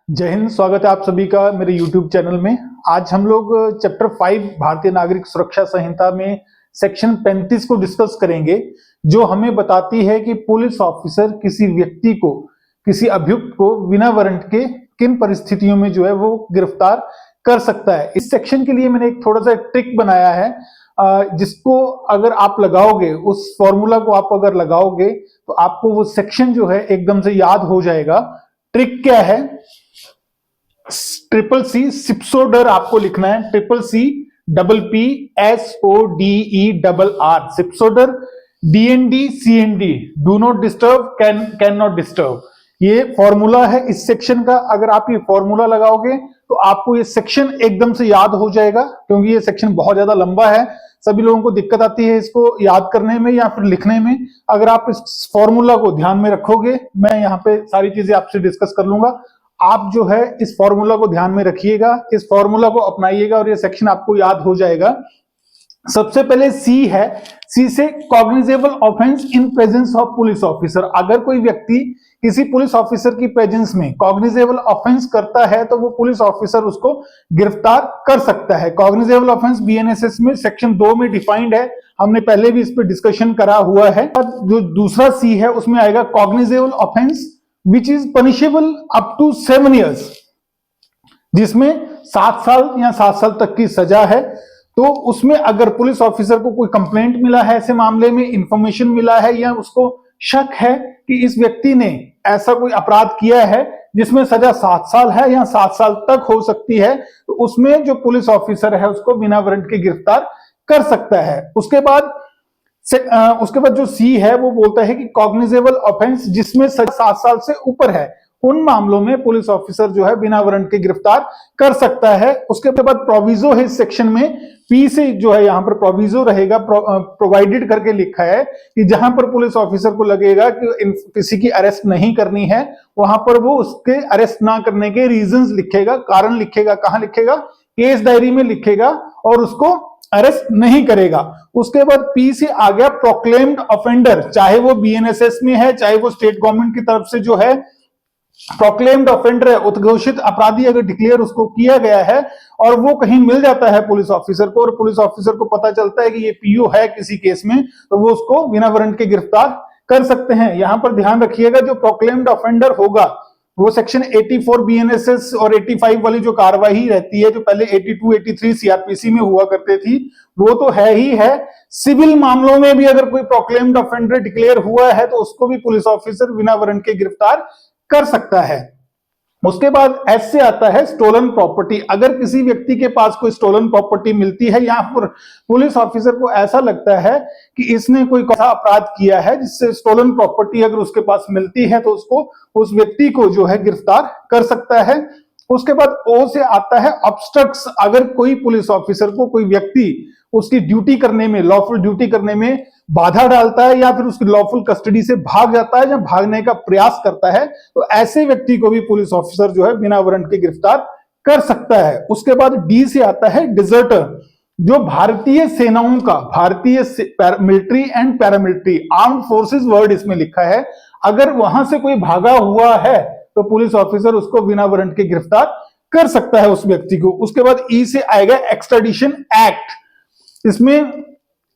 जय हिंद। स्वागत है आप सभी का मेरे YouTube चैनल में। आज हम लोग चैप्टर 5 भारतीय नागरिक सुरक्षा संहिता में सेक्शन 35 को डिस्कस करेंगे, जो हमें बताती है कि पुलिस ऑफिसर किसी व्यक्ति को, किसी अभियुक्त को बिना वारंट के किन परिस्थितियों में जो है वो गिरफ्तार कर सकता है। इस सेक्शन के लिए मैंने एक थोड़ा सा ट्रिक बनाया है, जिसको अगर आप लगाओगे, उस फॉर्मूला को आप अगर लगाओगे तो आपको वो सेक्शन जो है एकदम से याद हो जाएगा। ट्रिक क्या है? ट्रिपल सी सिप्सोडर आपको लिखना है, triple C double P SODERR सिप्सोडर, DND CND do not disturb, can not disturb. ये फॉर्मूला है इस सेक्शन का। अगर आप ये फॉर्मूला लगाओगे तो आपको ये सेक्शन एकदम से याद हो जाएगा, क्योंकि ये सेक्शन बहुत ज्यादा लंबा है। सभी लोगों को दिक्कत आती है इसको याद करने में या फिर लिखने में। अगर आप इस फॉर्मूला को ध्यान में रखोगे, मैं यहाँ पे सारी चीजें आपसे डिस्कस कर लूंगा, आप जो है इस फॉर्मूला को ध्यान में रखिएगा, इस फॉर्मूला को अपनाइएगा और ये सेक्शन आपको याद हो जाएगा। सबसे पहले सी है, सी से cognizable offence in presence of police officer. अगर कोई व्यक्ति किसी पुलिस ऑफिसर की प्रेजेंस में कॉग्निजेबल ऑफेंस करता है तो वो पुलिस ऑफिसर उसको गिरफ्तार कर सकता है। कॉग्निजेबल ऑफेंस BNSS में सेक्शन 2 में डिफाइंड है, हमने पहले भी इस पर डिस्कशन करा हुआ है। जो दूसरा सी है उसमें आएगा cognizable offence which is punishable up to 7 years, जिसमें 7 साल या 7 साल तक की सजा है। तो उसमें अगर पुलिस ऑफिसर को कोई कंप्लेंट मिला है, ऐसे मामले में इंफॉर्मेशन मिला है या उसको शक है कि इस व्यक्ति ने ऐसा कोई अपराध किया है जिसमें सजा 7 साल है या 7 साल तक हो सकती है, तो उसमें जो पुलिस ऑफिसर है उसको बिना वारंट के गिरफ्तार कर सकता है। उसके बाद जो सी है वो बोलता है कि कॉग्निजेबल ऑफेंस जिसमें सजा 7 साल से ऊपर है, उन मामलों में पुलिस ऑफिसर जो है बिना वारंट के गिरफ्तार कर सकता है। उसके बाद प्रोविजो है इस सेक्शन में, पी से जो है यहां पर प्रोविजो रहेगा, प्रोवाइडेड करके लिखा है कि जहां पर पुलिस ऑफिसर को लगेगा कि किसी की अरेस्ट नहीं करनी है, वहां पर वो उसके अरेस्ट ना करने के रीजंस लिखेगा, कारण लिखेगा। कहां लिखेगा? केस डायरी में लिखेगा और उसको अरेस्ट नहीं करेगा। उसके बाद पी से आ गया प्रोक्लेम्ड ऑफेंडर, चाहे वो BNSS में है, चाहे वो स्टेट गवर्नमेंट की तरफ से जो है प्रोक्लेम्ड ऑफेंडर है, उद्घोषित अपराधी अगर डिक्लेयर उसको किया गया है और वो कहीं मिल जाता है पुलिस ऑफिसर को, और पुलिस ऑफिसर को पता चलता है कि ये PO है किसी केस में, तो वो उसको बिना वारंट के गिरफ्तार कर सकते हैं। यहां पर ध्यान रखिएगा, जो प्रोक्लेम्ड ऑफेंडर होगा वो सेक्शन 84 BNSS और 85 वाली जो कार्रवाई रहती है, जो पहले 82, 83 CRPC में हुआ करते थी, वो तो है ही है। सिविल मामलों में भी अगर कोई प्रोक्लेम्ड ऑफेंडर डिक्लेयर हुआ है तो उसको भी पुलिस ऑफिसर बिना वारंट के गिरफ्तार कर सकता है। उसके बाद एस से आता है स्टोलन प्रॉपर्टी। अगर किसी व्यक्ति के पास कोई स्टोलन प्रॉपर्टी मिलती है या फिर पुलिस ऑफिसर को ऐसा लगता है कि इसने कोई ऐसा अपराध किया है जिससे स्टोलन प्रॉपर्टी अगर उसके पास मिलती है, तो उसको, उस व्यक्ति को जो है गिरफ्तार कर सकता है। उसके बाद ओ से आता है ऑब्स्ट्रक्ट्स। अगर कोई पुलिस ऑफिसर को कोई व्यक्ति उसकी ड्यूटी करने में, लॉफुल ड्यूटी करने में बाधा डालता है या फिर उसकी लॉफुल कस्टडी से भाग जाता है या भागने का प्रयास करता है, तो ऐसे व्यक्ति को भी पुलिस ऑफिसर जो है बिना वारंट के गिरफ्तार कर सकता है। उसके बाद डी से आता है डिजर्टर, जो भारतीय सेनाओं का, भारतीय military and paramilitary armed forces word इसमें लिखा है, अगर वहां से कोई भागा हुआ है तो पुलिस ऑफिसर उसको बिना वारंट के गिरफ्तार कर सकता है उस व्यक्ति को। उसके बाद ई से आएगा एक्स्ट्राडिशन एक्ट। इसमें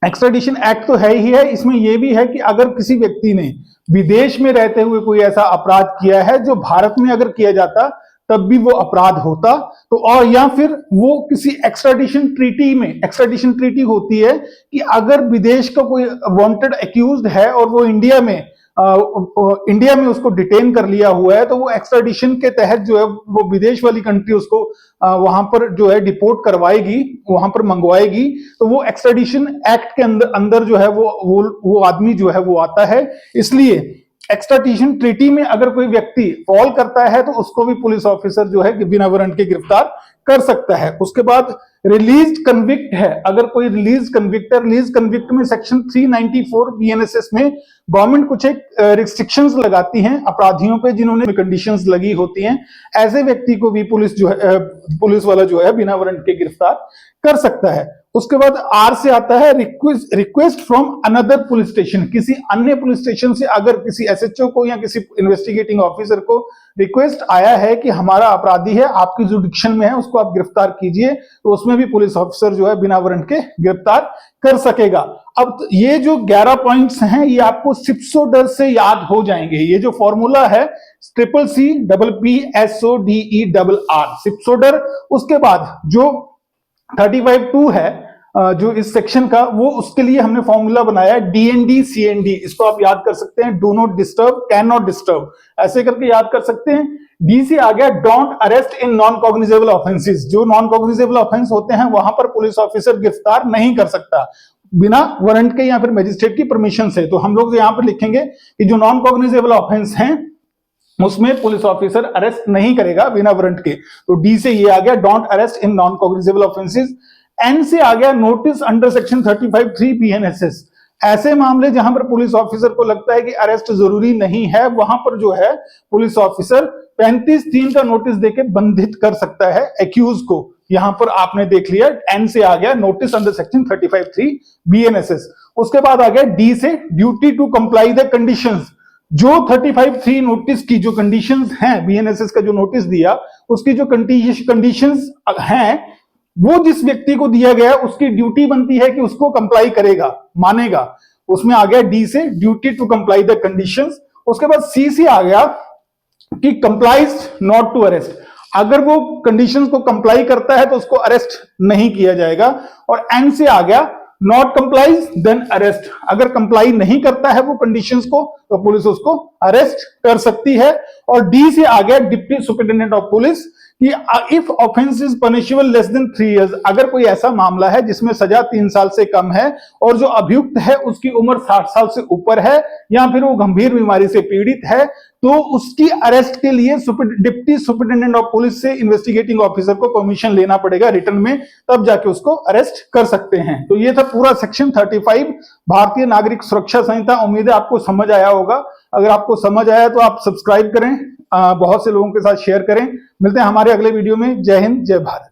एक्स्ट्राडिशन एक्ट तो है ही है, इसमें यह भी है कि अगर किसी व्यक्ति ने विदेश में रहते हुए कोई ऐसा अपराध किया है जो भारत में अगर किया जाता तब भी वो अपराध होता, तो और या फिर वो किसी एक्स्ट्राडिशन ट्रीटी में, एक्स्ट्राडिशन ट्रीटी होती है कि अगर विदेश का कोई वांटेड एक्यूज्ड है और वो इंडिया में उसको डिटेन कर लिया हुआ है, तो वो एक्स्ट्राडिशन के तहत जो है वो विदेश वाली कंट्री उसको वहां पर जो है डिपोर्ट करवाएगी, वहां पर मंगवाएगी। तो वो एक्स्ट्राडिशन एक्ट के अंदर जो है वो आदमी जो है वो आता है। इसलिए एक्स्ट्राडिशन ट्रीटी में अगर कोई व्यक्ति फॉल करता है तो उसको भी पुलिस ऑफिसर जो है बिना वारंट के गिरफ्तार कर सकता है। उसके बाद रिलीज कन्विक्ट है। अगर कोई रिलीज कन्विक्ट है, रिलीज कन्विक्ट में सेक्शन 394 BNSS में गवर्नमेंट कुछ एक रिस्ट्रिक्शंस लगाती हैं अपराधियों पे जिन्होंने कंडीशंस लगी होती हैं, ऐसे व्यक्ति को भी पुलिस वाला जो है बिना वारंट के गिरफ्तार कर सकता है। उसके बाद आर से आता है request from another police station. किसी अन्य पुलिस स्टेशन से अगर किसी एसएचओ को या किसी इन्वेस्टिगेटिंग ऑफिसर को रिक्वेस्ट आया है कि हमारा अपराधी है, आपकी जुडिक्शन में है, उसको आप गिरफ्तार कीजिए, तो उसमें भी पुलिस ऑफिसर जो है बिना वारंट के गिरफ्तार कर सकेगा। अब ये जो 11 पॉइंट्स हैं ये आपको सिप्सोडर से याद हो जाएंगे। ये जो फॉर्मूला है CCCPPSODERR सिप्सोडर। उसके बाद जो 35(2) है जो इस सेक्शन का, वो उसके लिए हमने फॉर्मूला बनाया है DND CND। इसको आप याद कर सकते हैं, do not disturb, can not disturb, ऐसे करके याद कर सकते हैं। डी से आ गया don't arrest in non cognizable offences. जो नॉन कॉग्निजेबल ऑफेंस होते हैं वहां पर पुलिस ऑफिसर गिरफ्तार नहीं कर सकता बिना वारंट के या फिर मजिस्ट्रेट की परमिशन से। तो हम लोग यहां पर लिखेंगे कि जो नॉन कॉग्निजेबल ऑफेंस हैं उसमें पुलिस ऑफिसर अरेस्ट नहीं करेगा बिना वारंट के। तो डी से ये आ गया don't arrest in non cognizable offences. N से आ गया नोटिस अंडर सेक्शन 35(3) BNSS। ऐसे मामले जहां पर पुलिस ऑफिसर को लगता है कि अरेस्ट जरूरी नहीं है, वहां पर जो है पुलिस ऑफिसर 35(3) का नोटिस देके बंधित कर सकता है एक्यूज को। यहां पर आपने देख लिया, एन से आ गया नोटिस अंडर सेक्शन 35(3) BNSS। उसके बाद आ गया डी से duty to comply the conditions. जो 35(3) नोटिस की जो कंडीशंस हैं, BNSS का जो नोटिस दिया उसकी जो कंडीशंस हैं, वो जिस व्यक्ति को दिया गया उसकी ड्यूटी बनती है कि उसको कंप्लाई करेगा, मानेगा। उसमें आ गया डी से duty to comply the conditions. उसके बाद सी से आ गया कि कंप्लाइज नॉट टू अरेस्ट। अगर वो कंडीशंस को कंप्लाई करता है तो उसको अरेस्ट नहीं किया जाएगा। और एन से आ गया नॉट कंप्लाइज देन अरेस्ट। अगर कंप्लाई नहीं करता है वो कंडीशंस को तो पुलिस उसको अरेस्ट कर सकती है। और डी से आ गया डिप्टी सुपरिटेंडेंट ऑफ पुलिस कि if offence is punishable less than 3 years, अगर कोई ऐसा मामला है जिसमें सजा 3 साल से कम है और जो अभियुक्त है उसकी उम्र 60 साल से ऊपर है या फिर वो गंभीर बीमारी से पीड़ित है, तो उसकी अरेस्ट के लिए डिप्टी सुपरिटेंडेंट ऑफ पुलिस से इन्वेस्टिगेटिंग ऑफिसर को परमिशन लेना पड़ेगा रिटर्न में, तब जाके उसको अरेस्ट कर सकते हैं। तो ये था पूरा सेक्शन 35 भारतीय नागरिक सुरक्षा संहिता। उम्मीद है आपको समझ आया होगा। अगर आपको समझ आया तो आप सब्सक्राइब करें, बहुत से लोगों के साथ शेयर करें। मिलते हैं हमारे अगले वीडियो में। जय हिंद, जय भारत।